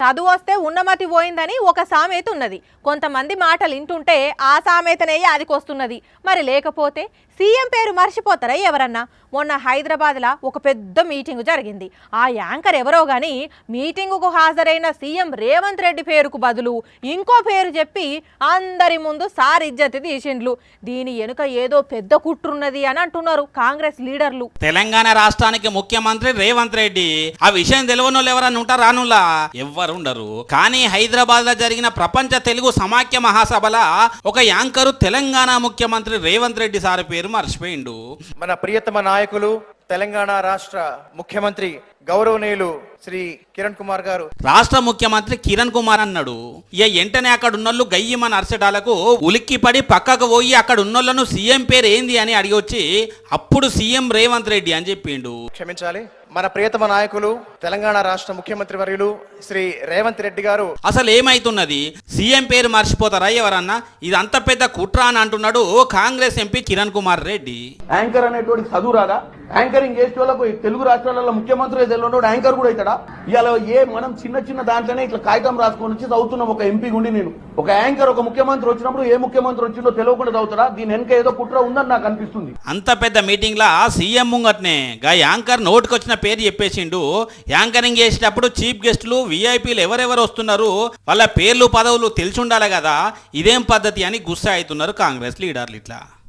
చదువు వస్తే ఉన్నమతి పోయిందని ఒక సామెత ఉన్నది. కొంతమంది మాటలు వింటుంటే ఆ సామెతనే యాదికొస్తున్నది. మరి లేకపోతే సీఎం పేరు మర్చిపోతారా ఎవరన్నా? మొన్న హైదరాబాద్లో ఒక పెద్ద మీటింగు జరిగింది. ఆ యాంకర్ ఎవరో కానీ మీటింగుకు హాజరైన సీఎం రేవంత్ రెడ్డి పేరుకు బదులు ఇంకో పేరు చెప్పి అందరి ముందు సార్ ఇజ్జతి తీసిండ్లు. దీని వెనుక ఏదో పెద్ద కుట్రున్నది అని అంటున్నారు కాంగ్రెస్ లీడర్లు. తెలంగాణ రాష్ట్రానికి ముఖ్యమంత్రి రేవంత్ రెడ్డి. ఆ విషయం తెలియని ఎవరన్నా ఉంటారు? రానులా ఎవ్వరు ఉండరు. కానీ హైదరాబాద్ లో జరిగిన ప్రపంచ తెలుగు సమాఖ్య మహాసభల ఒక యాంకరు తెలంగాణ ముఖ్యమంత్రి రేవంత్ రెడ్డి సార్ పేరు మర్చిపోయిండు. మన ప్రియతమ నాయకులు తెలంగాణ రాష్ట్ర ముఖ్యమంత్రి గౌరవనీయులు శ్రీ కిరణ్ కుమార్ గారు రాష్ట్ర ముఖ్యమంత్రి కిరణ్ కుమార్ అన్నాడు. వెంటనే అక్కడ ఉన్నోళ్ళు గయ్యమని అరచడాలకు ఉలిక్కిపడి పక్కకు పోయి అక్కడ ఉన్నోళ్లను సీఎం పేరు ఏంది అని అడిగి వచ్చి అప్పుడు సీఎం రేవంత్ రెడ్డి అని చెప్పిండు. క్షమించాలి, మన ప్రియతమ నాయకులు తెలంగాణ రాష్ట్ర ముఖ్యమంత్రి వర్యులు శ్రీ రేవంత్ రెడ్డి గారు. అసలు ఏమైతున్నది? సీఎం పేరు మర్చిపోతారా ఎవరన్నా? ఇది అంత పెద్ద కుట్ర అని అంటున్నాడు కాంగ్రెస్ ఎంపీ కిరణ్ కుమార్ రెడ్డి. యాంకర్ అనేటువంటి చదువు రాదా? యాంకరింగ్ చేసే వాళ్ళకు తెలుగు రాష్ట్రాలలో ముఖ్యమంత్రి తెలియనోడు యాంకర్ కూడా అవుతాడా? ఇలా మనం చిన్న చిన్న దాంట్లోనే ఇట్లా కాగితం రాసుకొని వచ్చి చదువుతున్నాం. ఒక ఎంపీ గుండి నేను ఒక యాంకర్ ఒక ముఖ్యమంత్రి వచ్చినప్పుడు ఏ ముఖ్యమంత్రి వచ్చిందో తెలియకుండా చదువుతాడా? దీని వెనక ఏదో కుట్ర ఉందని నాకు అనిపిస్తుంది. అంత పెద్ద మీటింగ్ లా సీఎం ముంగట్నే గా యాంకర్ నోటుకొచ్చిన పేరు చెప్పేసిండు. యాంకరింగ్ చేసేటప్పుడు చీఫ్ గెస్టులు విఐపీలు ఎవరెవరు వస్తున్నారు వాళ్ళ పేర్లు పదవులు తెలిసి ఉండాలి కదా. ఇదేం పద్ధతి అని గుస్సా అవుతున్నారు కాంగ్రెస్ లీడర్లు. ఇట్లా